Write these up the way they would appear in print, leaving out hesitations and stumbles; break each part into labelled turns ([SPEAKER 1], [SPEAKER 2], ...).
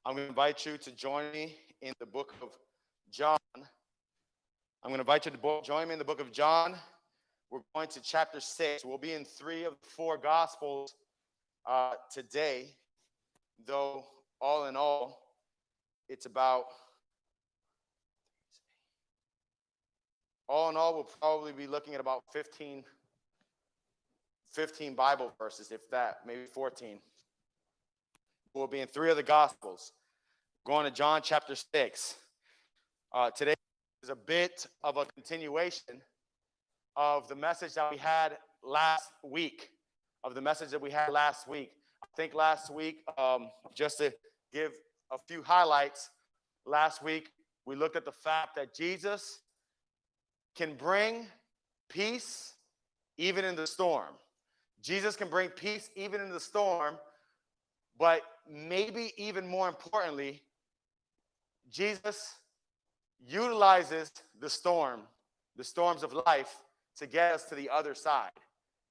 [SPEAKER 1] I'm going to invite you to join me in the book of John. I'm going to invite you to join me in the book of John. We're going to chapter 6. We'll be in 3 of the 4 Gospels today, though all in all, it's about, all in all, we'll probably be looking at about 15 Bible verses, if that, maybe 14. We'll be in 3 of the Gospels. Going to John chapter 6. Today is a bit of a continuation of the message that we had last week. I think last week, just to give a few highlights, last week we looked at the fact that Jesus can bring peace even in the storm. Jesus can bring peace even in the storm, but maybe even more importantly, Jesus utilizes the storms of life to get us to the other side.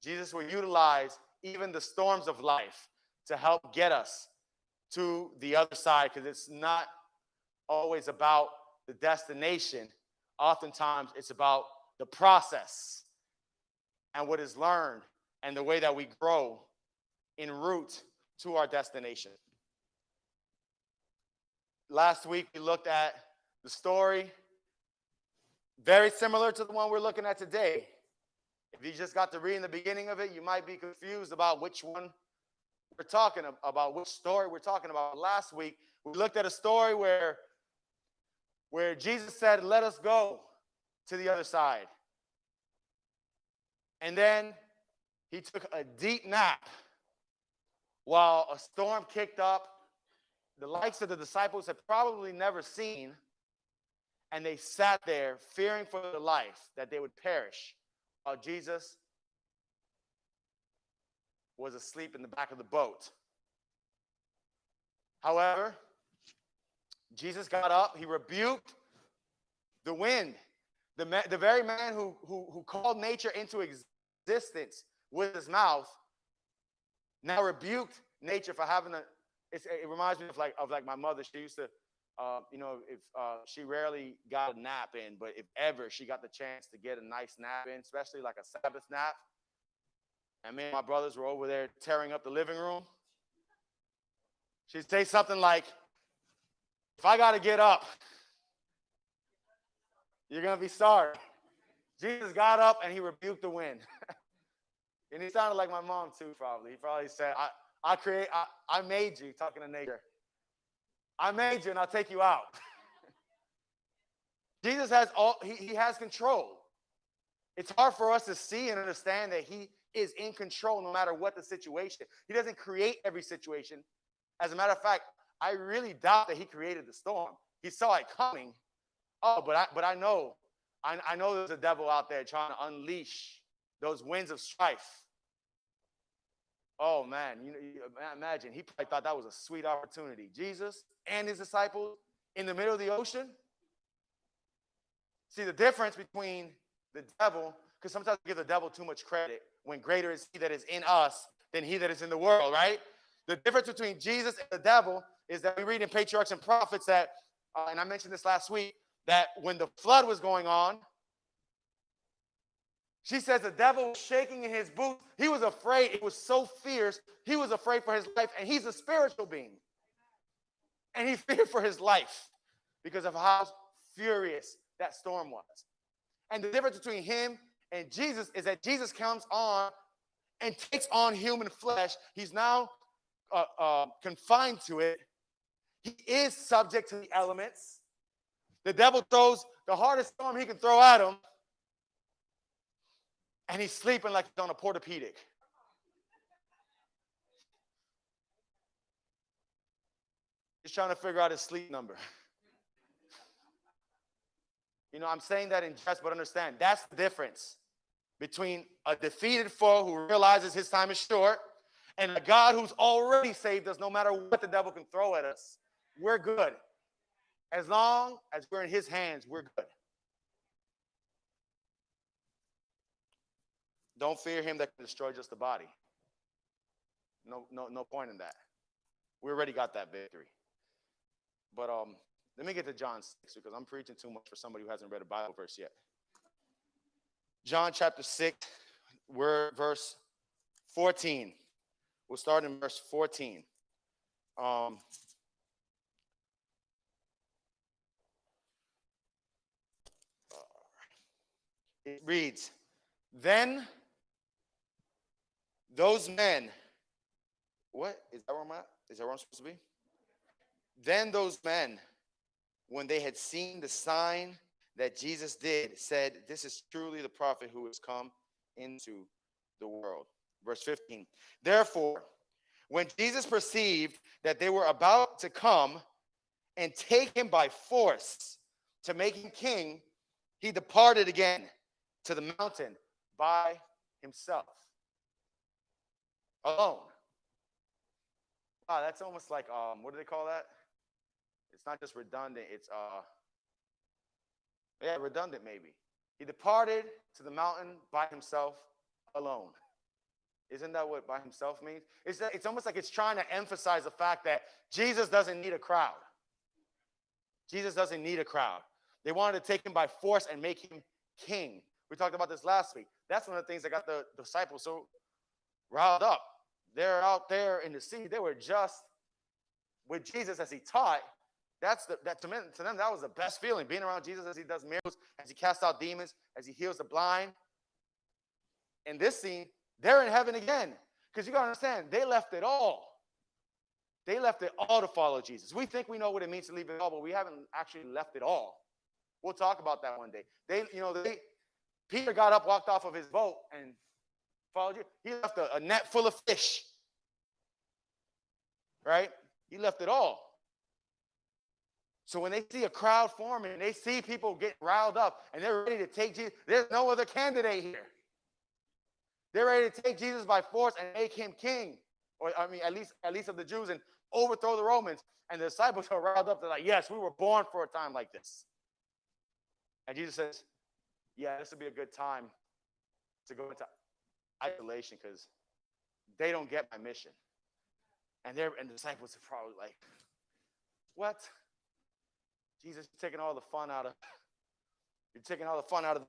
[SPEAKER 1] Jesus will utilize even the storms of life to help get us to the other side, because it's not always about the destination. Oftentimes, it's about the process and what is learned and the way that we grow en route to our destination. Last week, we looked at the story very similar to the one we're looking at today. If you just got to read in the beginning of it, you might be confused about which one we're talking about, which story we're talking about. Last week, we looked at a story where Jesus said, "Let us go to the other side." And then he took a deep nap while a storm kicked up, the likes of the disciples had probably never seen, and they sat there fearing for their life that they would perish while Jesus was asleep in the back of the boat. However, Jesus got up, he rebuked the wind. The very man who called nature into existence with his mouth now rebuked nature for having it reminds me of my mother. She used to, if she rarely got a nap in, but if ever she got the chance to get a nice nap in, especially like a Sabbath nap, and me and my brothers were over there tearing up the living room, she'd say something like, "If I got to get up, you're going to be sorry." Jesus got up and he rebuked the wind. And he sounded like my mom too, probably. He probably said, I made you, talking to nature. I made you and I'll take you out. Jesus has he has control. It's hard for us to see and understand that he is in control no matter what the situation. He doesn't create every situation. As a matter of fact, I really doubt that he created the storm. He saw it coming. Oh, but I know there's a devil out there trying to unleash those winds of strife. Oh, man, imagine. He probably thought that was a sweet opportunity. Jesus and his disciples in the middle of the ocean. See, the difference between the devil, because sometimes we give the devil too much credit, when greater is he that is in us than he that is in the world, right? The difference between Jesus and the devil is that we read in Patriarchs and Prophets that, and I mentioned this last week, that when the flood was going on, she says the devil was shaking in his boots. He was afraid. It was so fierce. He was afraid for his life, and he's a spiritual being. And he feared for his life because of how furious that storm was. And the difference between him and Jesus is that Jesus comes on and takes on human flesh. He's now confined to it. He is subject to the elements. The devil throws the hardest storm he can throw at him, and he's sleeping like he's on a Portopedic. He's trying to figure out his sleep number. I'm saying that in jest, but understand, that's the difference between a defeated foe who realizes his time is short and a God who's already saved us no matter what the devil can throw at us. We're good. As long as we're in his hands, we're good. Don't fear him that can destroy just the body. No point in that. We already got that victory. But let me get to John 6 because I'm preaching too much for somebody who hasn't read a Bible verse yet. John chapter 6, verse 14. We'll start in verse 14. It reads, then those men, what? Is that where I'm at? Is that where I'm supposed to be? Then those men, when they had seen the sign that Jesus did, said, this is truly the prophet who has come into the world. Verse 15. Therefore, when Jesus perceived that they were about to come and take him by force to make him king, he departed again to the mountain by himself, alone. Wow, that's almost like, what do they call that? It's not just redundant, it's, redundant maybe. He departed to the mountain by himself, alone. Isn't that what by himself means? It's almost like it's trying to emphasize the fact that Jesus doesn't need a crowd. Jesus doesn't need a crowd. They wanted to take him by force and make him king. We talked about this last week. That's one of the things that got the disciples so riled up. They're out there in the sea. They were just with Jesus as he taught. To them, that was the best feeling, being around Jesus as he does miracles, as he casts out demons, as he heals the blind. In this scene, they're in heaven again. Because you got to understand, they left it all. They left it all to follow Jesus. We think we know what it means to leave it all, but we haven't actually left it all. We'll talk about that one day. Peter got up, walked off of his boat, and followed you. He left a net full of fish. Right? He left it all. So when they see a crowd forming, and they see people getting riled up, and they're ready to take Jesus, there's no other candidate here. They're ready to take Jesus by force and make him king. Or, at least of the Jews, and overthrow the Romans. And the disciples are riled up. They're like, yes, we were born for a time like this. And Jesus says, yeah, this would be a good time to go into isolation because they don't get my mission. And the disciples are probably like, what? Jesus, you're taking all the fun out of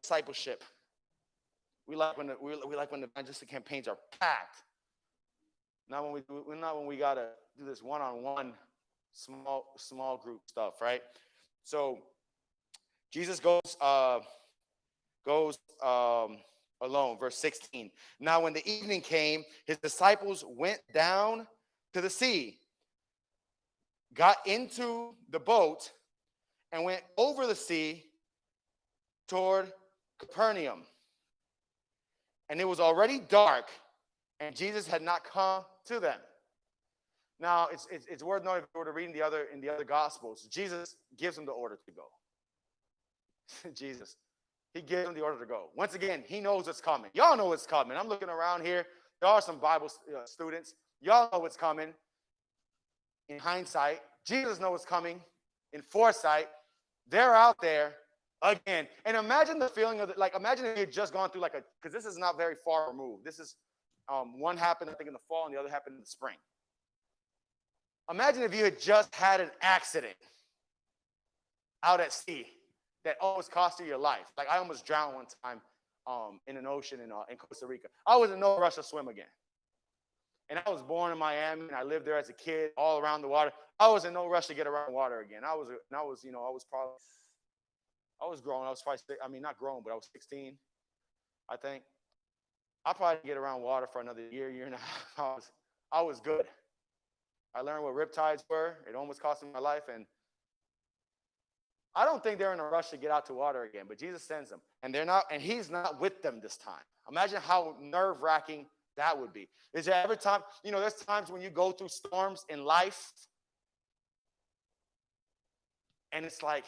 [SPEAKER 1] discipleship. We like when the evangelistic campaigns are packed. Not when we gotta do this one-on-one small group stuff, right? So Jesus goes alone. Verse 16. Now, when the evening came, his disciples went down to the sea, got into the boat, and went over the sea toward Capernaum. And it was already dark, and Jesus had not come to them. Now, it's worth noting if we were to read in the other Gospels, Jesus gives them the order to go. Jesus, he gives them the order to go. Once again, he knows what's coming. Y'all know what's coming. I'm looking around here. There are some Bible students. Y'all know what's coming in hindsight. Jesus knows what's coming in foresight. They're out there again. And imagine the feeling of imagine if you had just gone through because this is not very far removed. This is one happened, I think, in the fall, and the other happened in the spring. Imagine if you had just had an accident out at sea that almost cost you your life. Like I almost drowned one time in an ocean in Costa Rica. I was in no rush to swim again. And I was born in Miami, and I lived there as a kid, all around the water. I was in no rush to get around water again. I was grown. I was probably, not grown, but I was 16, I think. I probably didn't get around water for another year and a half. I was good. I learned what riptides were. It almost cost me my life, and I don't think they're in a rush to get out to water again, but Jesus sends them, and he's not with them this time. Imagine how nerve-wracking that would be. Is there ever time, there's times when you go through storms in life, and it's like,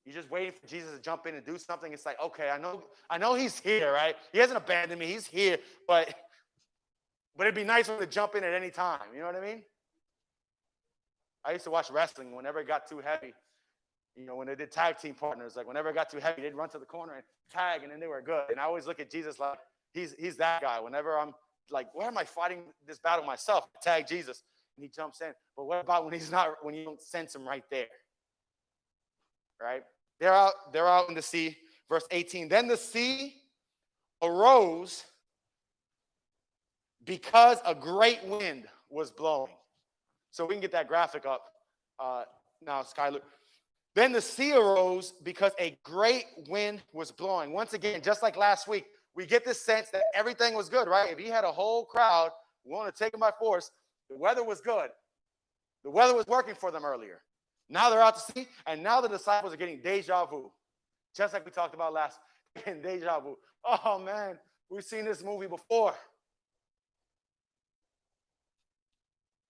[SPEAKER 1] you're just waiting for Jesus to jump in and do something. It's like, okay, I know he's here, right? He hasn't abandoned me. He's here, but it'd be nice for him to jump in at any time. You know what I mean? I used to watch wrestling whenever it got too heavy. When they did tag team partners, like whenever it got too heavy, they'd run to the corner and tag, and then they were good. And I always look at Jesus like he's that guy. Whenever I'm like, why am I fighting this battle myself? Tag Jesus. and he jumps in. But what about when you don't sense him right there? Right? They're out in the sea. Verse 18. Then the sea arose because a great wind was blowing. So we can get that graphic up now, Skyler. Then the sea arose because a great wind was blowing. Once again, just like last week, we get this sense that everything was good, right? If he had a whole crowd willing to take him by force, the weather was good. The weather was working for them earlier. Now they're out to sea, and now the disciples are getting deja vu. Just like we talked about last week, getting deja vu. Oh, man, we've seen this movie before.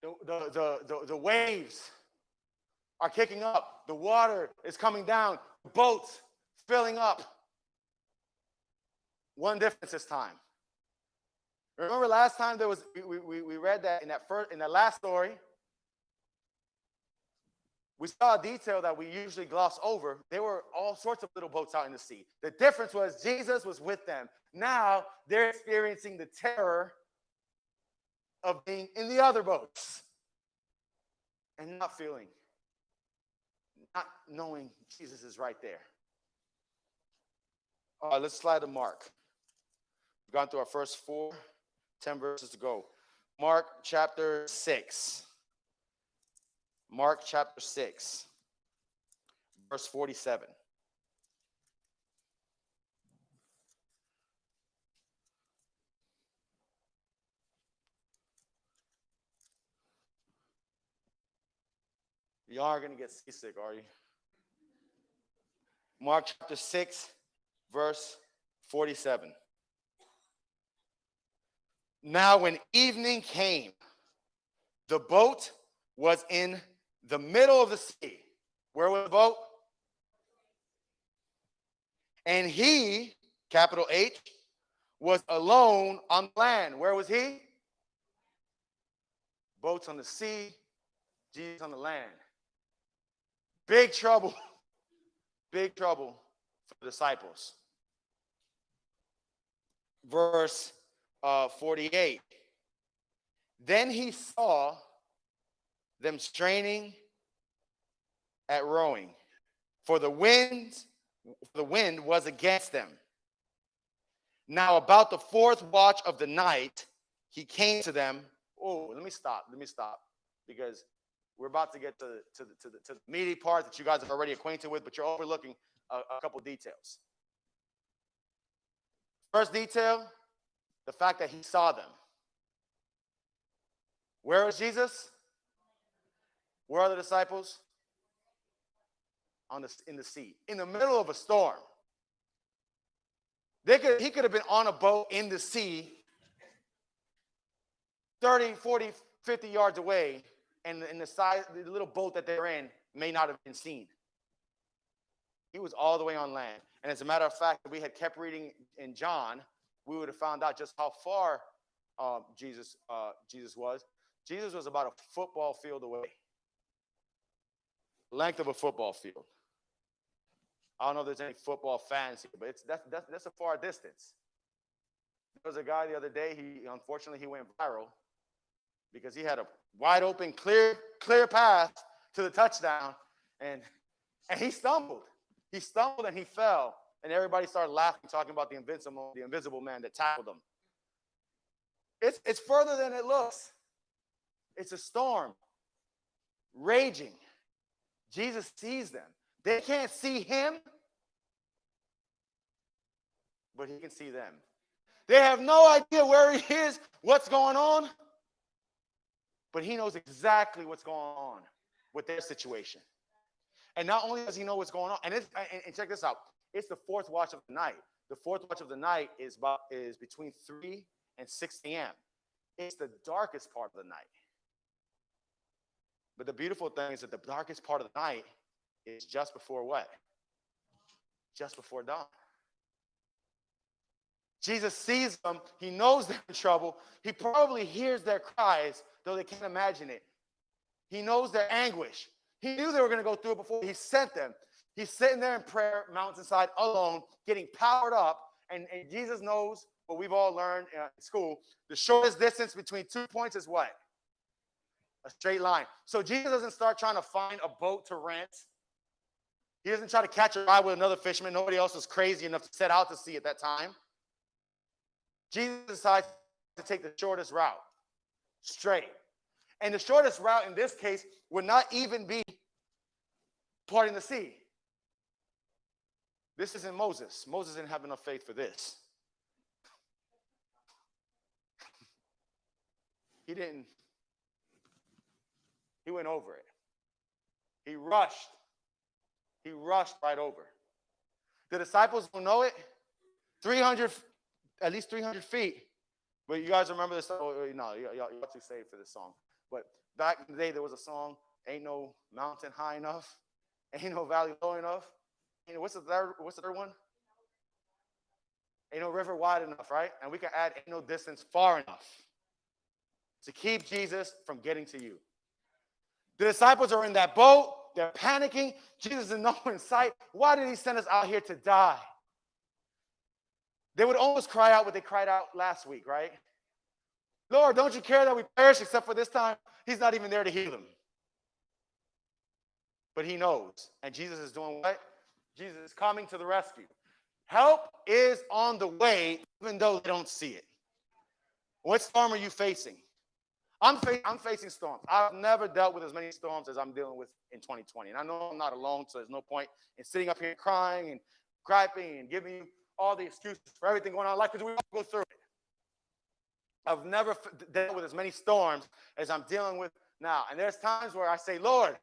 [SPEAKER 1] The waves are kicking up. The water is coming down. The boats filling up. One difference this time. Remember last time we read that in that last story, we saw a detail that we usually gloss over. There were all sorts of little boats out in the sea. The difference was Jesus was with them. Now they're experiencing the terror of being in the other boats and not knowing Jesus is right there. Let's slide to Mark. We've gone through our first 10 verses to go. Mark chapter 6. Mark chapter 6, verse 47. You aren't going to get seasick, are you? Mark chapter 6, verse 47. Now when evening came, the boat was in the middle of the sea. Where was the boat? And he, capital H, was alone on land. Where was he? Boats on the sea, Jesus on the land. Big trouble. Big trouble for the disciples. Verse 48. Then he saw them straining at rowing, for the wind was against them. Now about the fourth watch of the night, he came to them. Oh, let me stop, because we're about to get to the meaty part that you guys are already acquainted with, but you're overlooking a couple details. First detail, the fact that he saw them. Where was Jesus? Where are the disciples? In the sea, in the middle of a storm. He could have been on a boat in the sea 30, 40, 50 yards away, and the little boat that they're in may not have been seen. He was all the way on land. And as a matter of fact, if we had kept reading in John, we would have found out just how far Jesus was. Jesus was about a football field away. Length of a football field. I don't know if there's any football fans here, but that's a far distance. There was a guy the other day, unfortunately he went viral because he had a wide open, clear path to the touchdown, and he stumbled. He stumbled and he fell, and everybody started laughing, talking about the invisible man that tackled him. It's further than it looks. It's a storm raging. Jesus sees them. They can't see him, but he can see them. They have no idea where he is, what's going on, but he knows exactly what's going on with their situation. And not only does he know what's going on, and check this out, it's the fourth watch of the night. The fourth watch of the night is between 3 and 6 a.m. It's the darkest part of the night. But the beautiful thing is that the darkest part of the night is just before what? Just before dawn. Jesus sees them. He knows they're in trouble. He probably hears their cries, though they can't imagine it. He knows their anguish. He knew they were going to go through it before he sent them. He's sitting there in prayer, mountainside, alone, getting powered up. And Jesus knows what we've all learned in school. The shortest distance between 2 points is what? A straight line. So Jesus doesn't start trying to find a boat to rent. He doesn't try to catch a ride with another fisherman. Nobody else was crazy enough to set out to sea at that time. Jesus decides to take the shortest route, straight. And the shortest route in this case would not even be parting the sea. This isn't Moses. Moses didn't have enough faith for this. He didn't. He went over it. He rushed. He rushed right over. The disciples don't know it. 300, at least 300 feet. But you guys remember this? Oh, no, y'all too saved for this song. But back in the day, there was a song, ain't no mountain high enough. Ain't no valley low enough. What's the third one? Ain't no river wide enough, right? And we can add ain't no distance far enough to keep Jesus from getting to you. The disciples are in that boat. They're panicking. Jesus is nowhere in sight. Why did he send us out here to die? They would almost cry out what they cried out last week, right? Lord, don't you care that we perish, except for this time, he's not even there to heal them. But he knows. And Jesus is doing what? Jesus is coming to the rescue. Help is on the way, even though they don't see it. What storm are you facing? I'm facing storms. I've never dealt with as many storms as I'm dealing with in 2020. And I know I'm not alone, so there's no point in sitting up here crying and griping and giving you all the excuses for everything going on in life, because we all go through it. I've never dealt with as many storms as I'm dealing with now. And there's times where I say, Lord,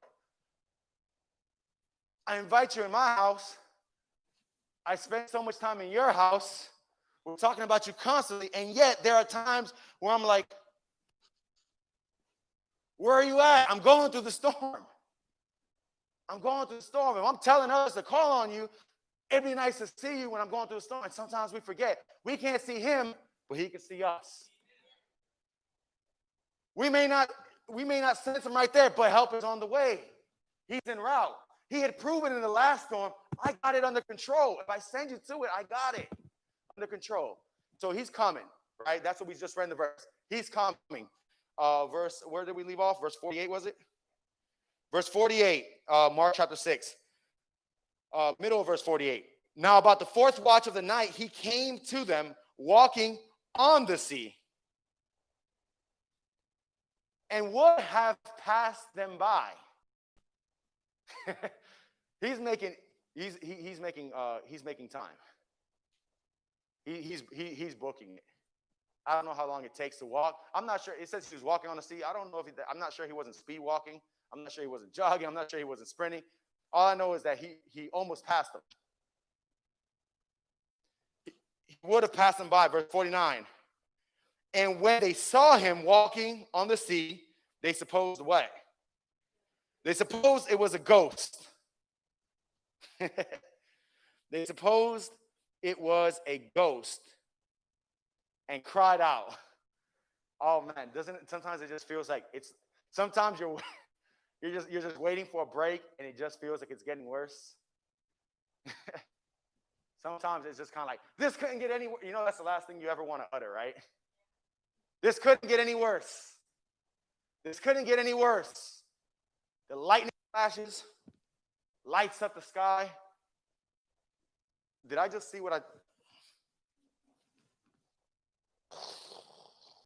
[SPEAKER 1] I invite you in my house. I spend so much time in your house. We're talking about you constantly. And yet there are times where I'm like, where are you at? I'm going through the storm. I'm going through the storm. If I'm telling others to call on you, it'd be nice to see you when I'm going through the storm. And sometimes we forget. We can't see him, but he can see us. We may not sense him right there, but help is on the way. He's en route. He had proven in the last storm, I got it under control. If I send you to it, I got it under control. So he's coming, right? That's what we just read in the verse. He's coming. Where did we leave off? Verse 48, was it? Verse 48, Mark chapter 6. Middle of verse 48. Now about the fourth watch of the night, he came to them walking on the sea, and would have passed them by. He's making time. He's booking it. I don't know how long it takes to walk. I'm not sure. It says he was walking on the sea. I don't know if I'm not sure he wasn't speed walking. I'm not sure he wasn't jogging. I'm not sure he wasn't sprinting. All I know is that he almost passed them. He would have passed them by, verse 49. And when they saw him walking on the sea, they supposed what? They supposed it was a ghost. They supposed it was a ghost and cried out. Oh man, doesn't it? Sometimes it just feels like it's. Sometimes you're just waiting for a break, and it just feels like it's getting worse. Sometimes it's just kind of like, this couldn't get any worse. You know, that's the last thing you ever want to utter, right? This couldn't get any worse. This couldn't get any worse. The lightning flashes, lights up the sky. Did I just see what I...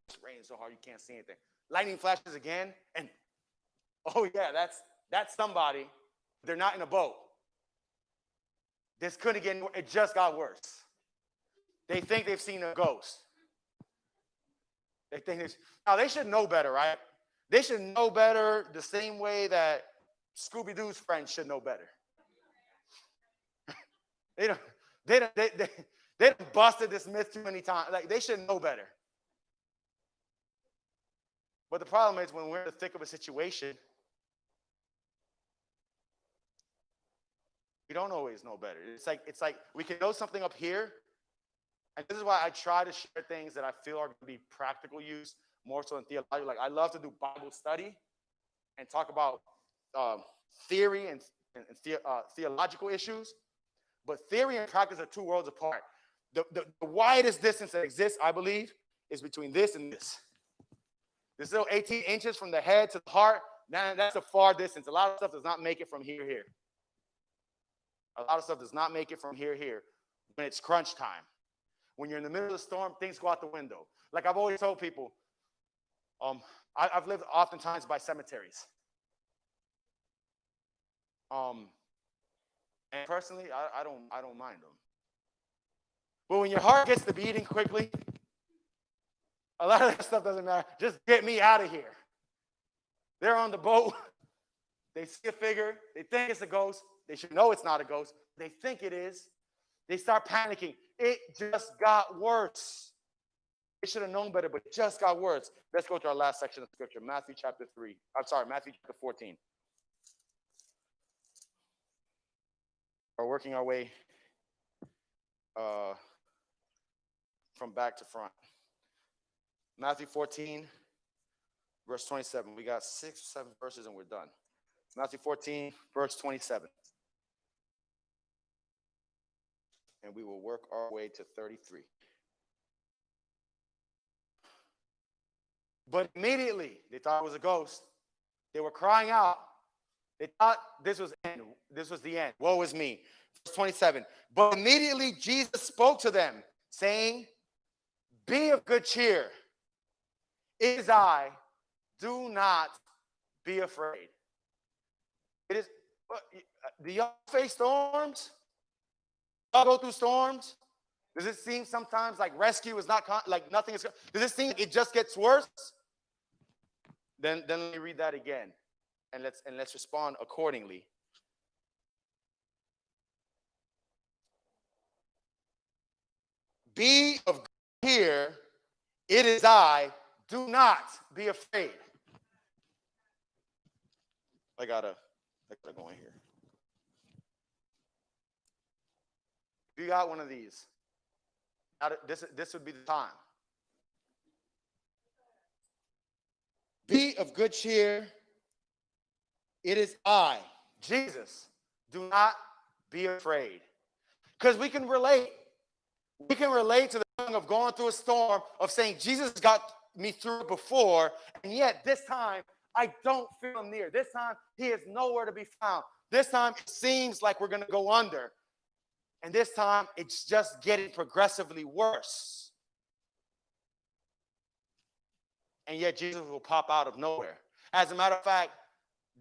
[SPEAKER 1] It's raining so hard you can't see anything. Lightning flashes again, and oh yeah, that's somebody. They're not in a boat. This couldn't get any worse. It just got worse. They think they've seen a ghost. Now they should know better, right? They should know better the same way that Scooby-Doo's friends should know better. They done busted this myth too many times. Like, they should know better. But the problem is when we're in the thick of a situation, we don't always know better. It's like we can know something up here, and this is why I try to share things that I feel are going to be practical use, more so in theology. Like, I love to do Bible study and talk about theory and theological issues. But theory and practice are two worlds apart. The widest distance that exists, I believe, is between this and this. This little 18 inches from the head to the heart, that's a far distance. A lot of stuff does not make it from here to here. A lot of stuff does not make it from here to here when it's crunch time. When you're in the middle of the storm, things go out the window. Like I've always told people, I've lived oftentimes by cemeteries. And personally, I don't mind them. But when your heart gets to beating quickly, a lot of that stuff doesn't matter. Just get me out of here. They're on the boat. They see a figure. They think it's a ghost. They should know it's not a ghost. They think it is. They start panicking. It just got worse. They should have known better, but it just got worse. Let's go to our last section of Scripture, Matthew chapter 14. We're working our way from back to front. Matthew 14, verse 27. We got 6 or 7 verses and we're done. Matthew 14, verse 27. And we will work our way to 33. But immediately, they thought it was a ghost. They were crying out. They thought this was the end. Woe is me. Verse 27. But immediately Jesus spoke to them, saying, be of good cheer. It is I. Do not be afraid. It is. Do y'all face storms? Y'all go through storms? Does it seem sometimes like rescue is not like nothing is? Does it seem like it just gets worse? Then let me read that again, and let's respond accordingly. Be of good cheer. It is I. Do not be afraid. I gotta go in here. If you got one of these, this would be the time. Be of good cheer. It is I, Jesus. Do not be afraid. Because we can relate. We can relate to the feeling of going through a storm, of saying, Jesus got me through it before, and yet this time, I don't feel him near. This time, he is nowhere to be found. This time, it seems like we're going to go under. And this time, it's just getting progressively worse. And yet, Jesus will pop out of nowhere. As a matter of fact,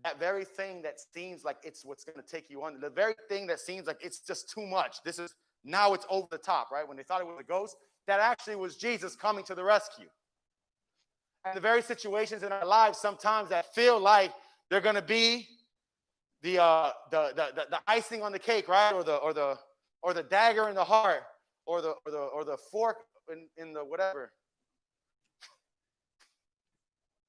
[SPEAKER 1] that very thing that seems like it's what's going to take you under, the very thing that seems like it's just too much, now it's over the top, right? When they thought it was a ghost, that actually was Jesus coming to the rescue. And the very situations in our lives sometimes that feel like they're going to be the icing on the cake, right? Or the dagger in the heart, or the fork in the whatever.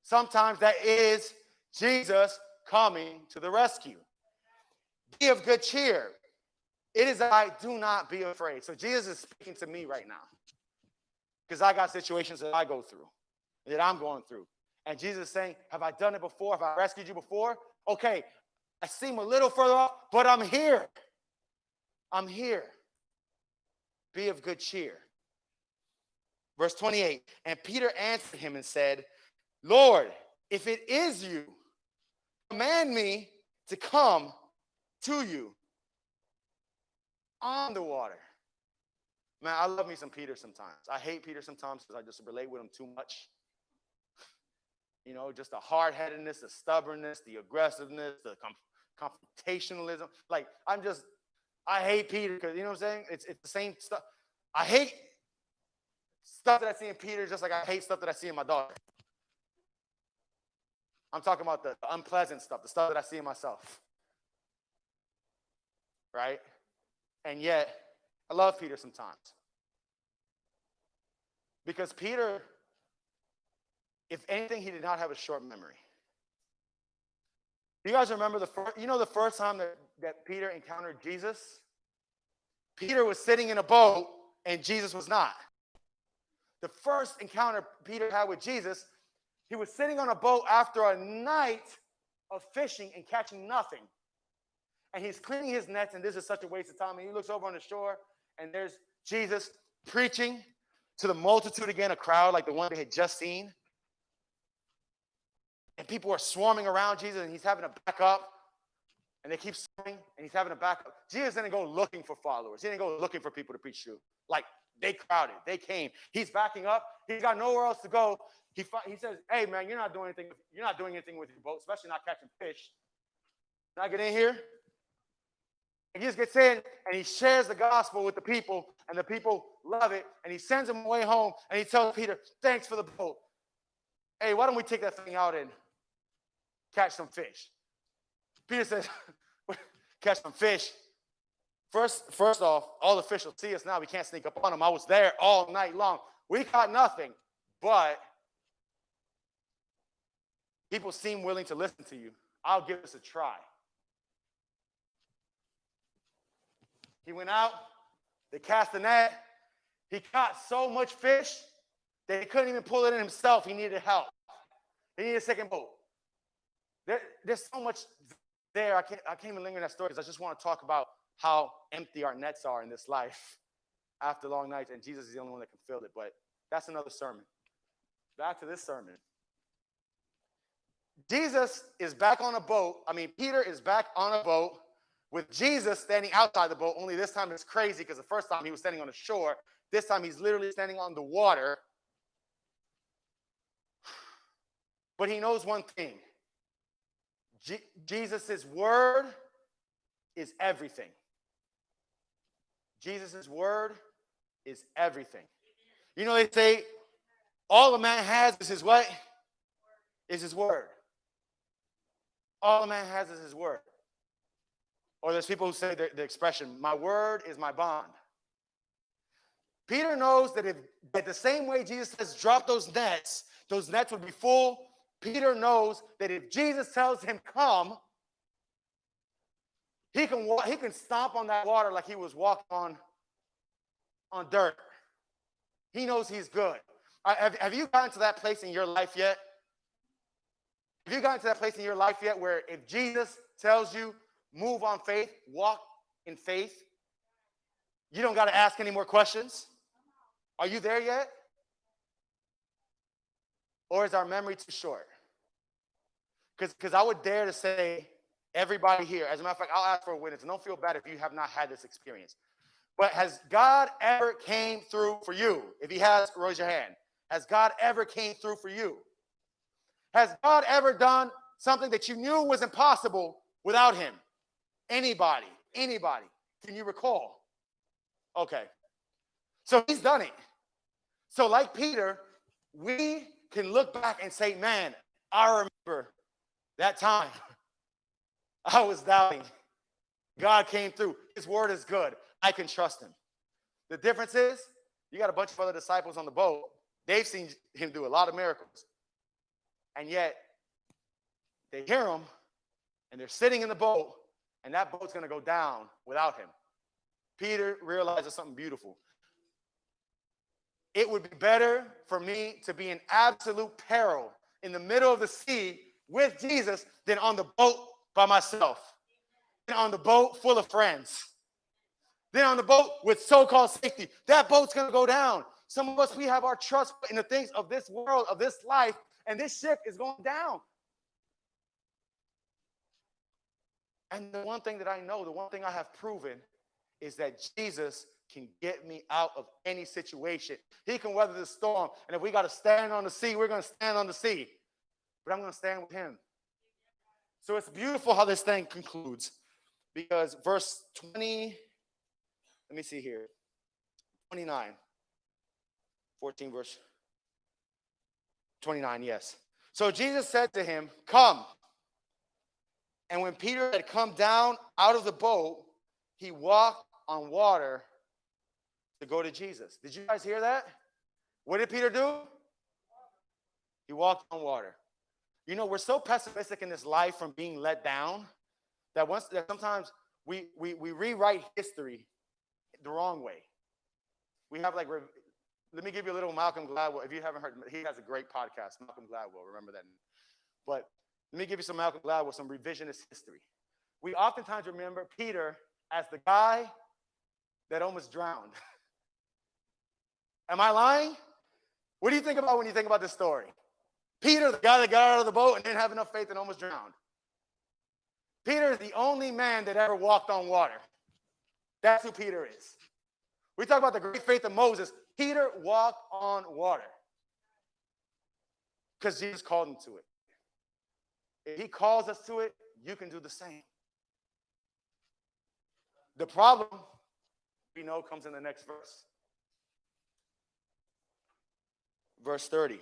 [SPEAKER 1] Sometimes that is Jesus coming to the rescue. Be of good cheer. It is I. Do not be afraid. So Jesus is speaking to me right now, because I got situations that I go through, that I'm going through. And Jesus is saying, have I done it before? Have I rescued you before? Okay, I seem a little further off, but I'm here. I'm here. Be of good cheer. Verse 28, and Peter answered him and said, Lord, if it is you, command me to come to you on the water. Man, I love me some Peter sometimes. I hate Peter sometimes because I just relate with him too much. You know, just the hard-headedness, the stubbornness, the aggressiveness, the confrontationalism. Like, I hate Peter because, you know what I'm saying? It's the same stuff. I hate stuff that I see in Peter just like I hate stuff that I see in my daughter. I'm talking about the unpleasant stuff, the stuff that I see in myself. Right? And yet, I love Peter sometimes. Because Peter, if anything, he did not have a short memory. You guys remember the first time that Peter encountered Jesus? Peter was sitting in a boat and Jesus was not. The first encounter Peter had with Jesus, he was sitting on a boat after a night of fishing and catching nothing. And he's cleaning his nets, and this is such a waste of time. And he looks over on the shore, and there's Jesus preaching to the multitude again, a crowd like the one they had just seen. And people are swarming around Jesus, and he's having to back up. And they keep swarming, and he's having to back up. Jesus didn't go looking for followers. He didn't go looking for people to preach to. Like, they crowded. They came. He's backing up. He's got nowhere else to go. He says, hey, man, you're not doing anything. You're not doing anything with your boat, especially not catching fish. Can I get in here? And he just gets in, and he shares the gospel with the people, and the people love it. And he sends them away home, and he tells Peter, thanks for the boat. Hey, why don't we take that thing out and catch some fish? Peter says, catch some fish. First off, all the fish will see us now. We can't sneak up on them. I was there all night long. We caught nothing, but people seem willing to listen to you. I'll give this a try. He went out. They cast the net. He caught so much fish that he couldn't even pull it in himself. He needed help. He needed a second boat. There's so much there. I can't even linger in that story because I just want to talk about how empty our nets are in this life after long nights, and Jesus is the only one that can fill it. But that's another sermon. Back to this sermon. Jesus is back on a boat. Peter is back on a boat with Jesus standing outside the boat, only this time it's crazy because the first time he was standing on the shore. This time he's literally standing on the water. But he knows one thing. Jesus' word is everything. Jesus' word is everything. You know, they say all a man has is his what? Is his word. All a man has is his word. Or there's people who say the expression, my word is my bond. Peter knows that that the same way Jesus says drop those nets would be full. Peter knows that if Jesus tells him come, he can stomp on that water like he was walking on dirt. He knows he's good. Have you gotten to that place in your life yet? Have you gotten to that place in your life yet where if Jesus tells you move on faith, walk in faith, you don't got to ask any more questions? Are you there yet? Or is our memory too short? Because I would dare to say, everybody here, as a matter of fact, I'll ask for a witness, and don't feel bad if you have not had this experience. But has God ever came through for you? If he has, raise your hand. Has God ever came through for you? Has God ever done something that you knew was impossible without him? Anybody? Can you recall? Okay. So he's done it. So like Peter, we can look back and say, man, I remember that time I was doubting. God came through. His word is good. I can trust him. The difference is you got a bunch of other disciples on the boat. They've seen him do a lot of miracles. And yet they hear him and they're sitting in the boat and that boat's going to go down without him. Peter realizes something beautiful. It would be better for me to be in absolute peril in the middle of the sea with Jesus than on the boat by myself, than on the boat full of friends, than on the boat with so-called safety. That boat's going to go down. Some of us, we have our trust in the things of this world, of this life, and this ship is going down. And the one thing that I know, the one thing I have proven is that Jesus can get me out of any situation. He can weather the storm. And if we got to stand on the sea, we're going to stand on the sea. But I'm going to stand with him. So it's beautiful how this thing concludes. Because verse 20, let me see here. 29. 14 verse 29, yes. So Jesus said to him, come. And when Peter had come down out of the boat, he walked on water to go to Jesus. Did you guys hear that? What did Peter do? He walked on water. You know, we're so pessimistic in this life from being let down that sometimes we rewrite history the wrong way. We have let me give you a little Malcolm Gladwell. If you haven't heard, he has a great podcast, Malcolm Gladwell. Remember that. But let me give you some Malcolm Gladwell, some revisionist history. We oftentimes remember Peter as the guy that almost drowned. Am I lying? What do you think about when you think about this story? Peter, the guy that got out of the boat and didn't have enough faith and almost drowned. Peter is the only man that ever walked on water. That's who Peter is. We talk about the great faith of Moses. Peter walked on water because Jesus called him to it. If he calls us to it, you can do the same. The problem, we know, comes in the next verse. Verse 30.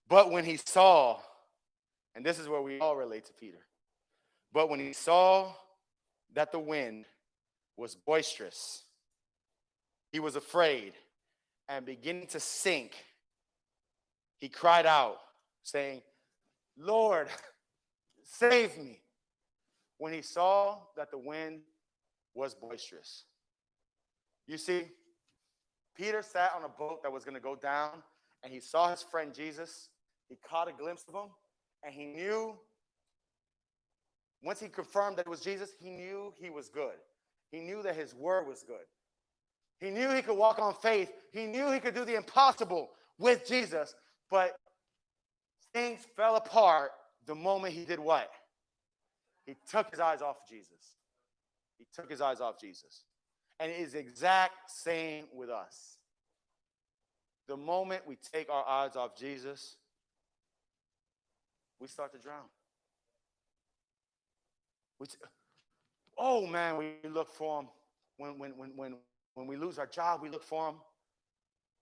[SPEAKER 1] But when he saw, and this is where we all relate to Peter, but when he saw that the wind was boisterous, he was afraid, and beginning to sink, he cried out, saying, Lord, save me. When he saw that the wind was boisterous. You see, Peter sat on a boat that was going to go down, and he saw his friend Jesus. He caught a glimpse of him, and he knew, once he confirmed that it was Jesus, he knew he was good. He knew that his word was good. He knew he could walk on faith. He knew he could do the impossible with Jesus, but things fell apart the moment he did what? He took his eyes off Jesus. He took his eyes off Jesus. And it is the exact same with us. The moment we take our eyes off Jesus, we start to drown. Oh man, we look for him. When we lose our job, we look for him.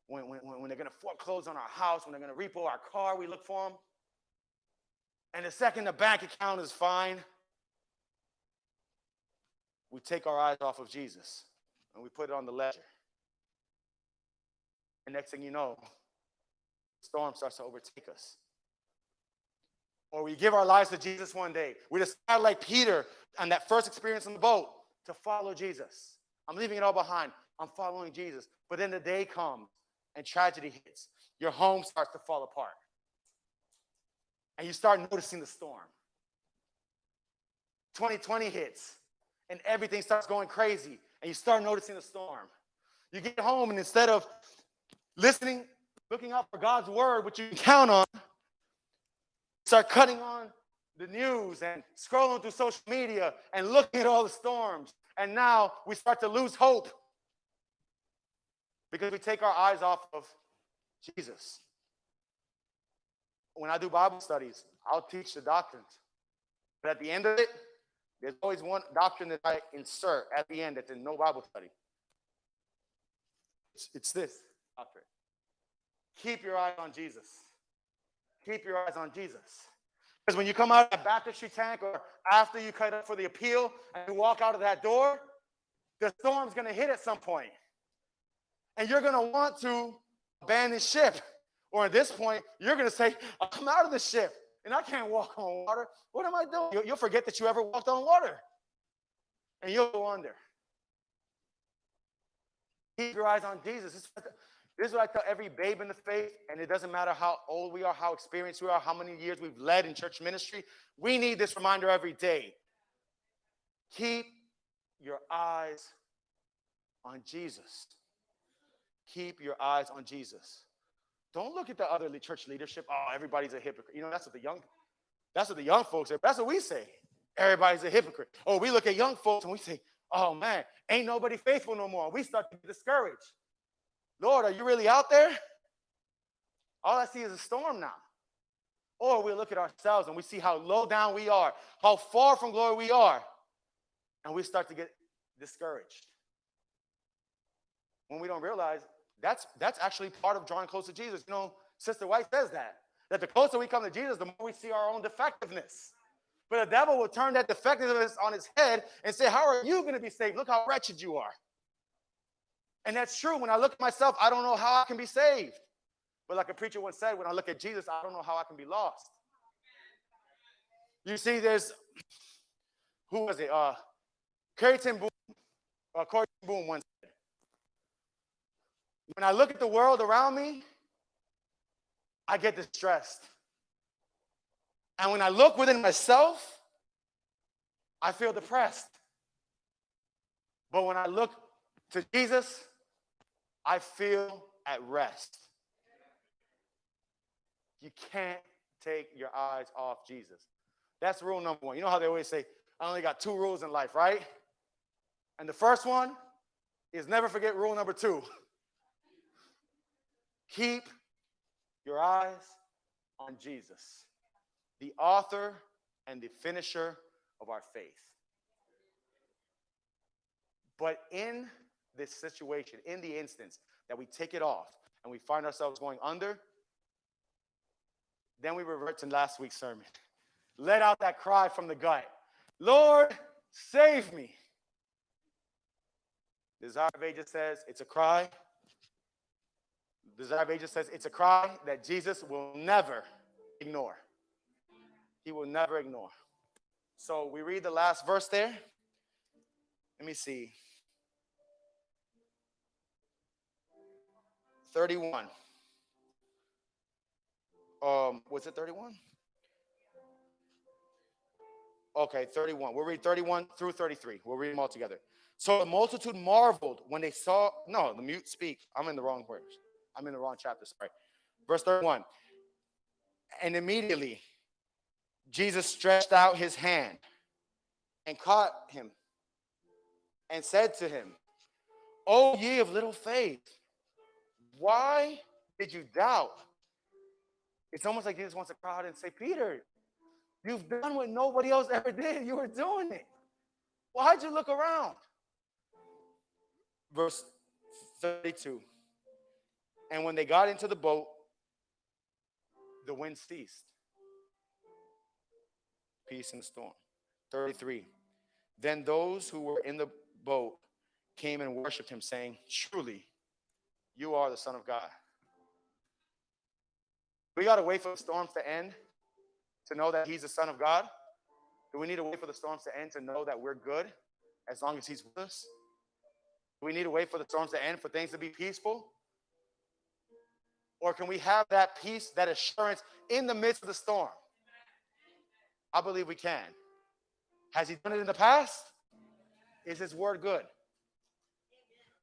[SPEAKER 1] When they're going to foreclose on our house, when they're going to repo our car, we look for him. And the second the bank account is fine, we take our eyes off of Jesus and we put it on the ledger. And next thing you know, the storm starts to overtake us. Or we give our lives to Jesus one day. We decide, like Peter on that first experience on the boat, to follow Jesus. I'm leaving it all behind. I'm following Jesus. But then the day comes and tragedy hits. Your home starts to fall apart. And you start noticing the storm. 2020 hits and everything starts going crazy. And you start noticing the storm. You get home and instead of listening, looking out for God's word, which you can count on, start cutting on the news and scrolling through social media and looking at all the storms. And now we start to lose hope because we take our eyes off of Jesus. When I do Bible studies, I'll teach the doctrines. But at the end of it, there's always one doctrine that I insert at the end that's in no Bible study. It's this doctrine. Keep your eyes on Jesus. Keep your eyes on Jesus. Because when you come out of that baptistry tank or after you cut up for the appeal and you walk out of that door, the storm's going to hit at some point. And you're going to want to abandon ship. Or at this point, you're going to say, I'm out of the ship and I can't walk on water. What am I doing? You'll forget that you ever walked on water. And you'll go under. Keep your eyes on Jesus. This is what I tell every babe in the faith, and it doesn't matter how old we are, how experienced we are, how many years we've led in church ministry. We need this reminder every day. Keep your eyes on Jesus. Keep your eyes on Jesus. Don't look at the other church leadership. Oh, everybody's a hypocrite. You know, that's what the young folks say. That's what we say. Everybody's a hypocrite. Oh, we look at young folks and we say, oh man, ain't nobody faithful no more. We start to get discouraged. Lord, are you really out there? All I see is a storm now. Or we look at ourselves and we see how low down we are, how far from glory we are, and we start to get discouraged. When we don't realize that's actually part of drawing close to Jesus. You know, Sister White says that the closer we come to Jesus, the more we see our own defectiveness. But the devil will turn that defectiveness on his head and say, how are you going to be saved? Look how wretched you are. And that's true. When I look at myself, I don't know how I can be saved. But like a preacher once said, when I look at Jesus, I don't know how I can be lost. You see, who was it? Corrie ten Boom once said, when I look at the world around me, I get distressed. And when I look within myself, I feel depressed. But when I look to Jesus, I feel at rest. You can't take your eyes off Jesus. That's rule number one. You know how they always say, I only got 2 rules in life, right? And the first one is never forget rule number 2. Keep your eyes on Jesus, the author and the finisher of our faith. But in this situation, in the instance that we take it off and we find ourselves going under, then we revert to last week's sermon. Let out that cry from the gut. Lord, save me. The Desire of Ages says it's a cry. The Desire of Ages says it's a cry that Jesus will never ignore. He will never ignore. So we read the last verse there. Let me see. 31. Was it 31? Okay, 31. We'll read 31 through 33. We'll read them all together. So the multitude marveled when they saw, no, the mute speak. I'm in the wrong verse. I'm in the wrong chapter, sorry. Verse 31. And immediately Jesus stretched out his hand and caught him and said to him, O ye of little faith, why did you doubt? It's almost like Jesus wants to cry out and say, Peter, you've done what nobody else ever did. You were doing it. Why'd you look around? Verse 32. And when they got into the boat, the wind ceased. Peace in the storm. 33. Then those who were in the boat came and worshiped him, saying, Truly, you are the Son of God. We got to wait for the storms to end to know that he's the Son of God. Do we need to wait for the storms to end to know that we're good as long as he's with us? Do we need to wait for the storms to end for things to be peaceful? Or can we have that peace, that assurance in the midst of the storm? I believe we can. Has he done it in the past? Is his word good?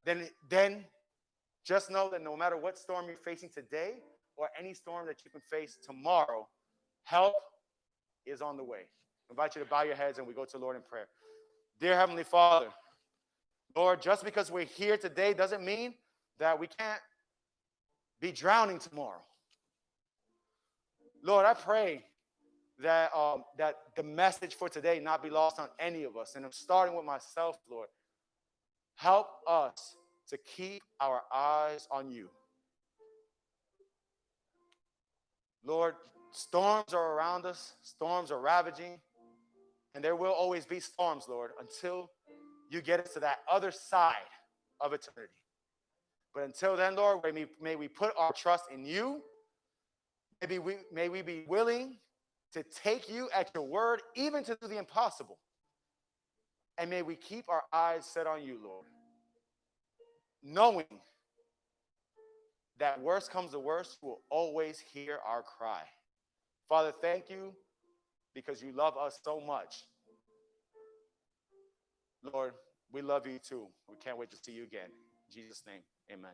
[SPEAKER 1] Then just know that no matter what storm you're facing today or any storm that you can face tomorrow, help is on the way. I invite you to bow your heads and we go to the Lord in prayer. Dear Heavenly Father, Lord, just because we're here today doesn't mean that we can't be drowning tomorrow. Lord, I pray that the message for today not be lost on any of us. And I'm starting with myself, Lord. Help us to keep our eyes on you. Lord, storms are around us. Storms are ravaging. And there will always be storms, Lord, until you get us to that other side of eternity. But until then, Lord, may we put our trust in you. May we be willing to take you at your word, even to do the impossible. And may we keep our eyes set on you, Lord, knowing that worst comes to worst, you will always hear our cry. Father, thank you because you love us so much. Lord, we love you too. We can't wait to see you again. In Jesus' name, amen.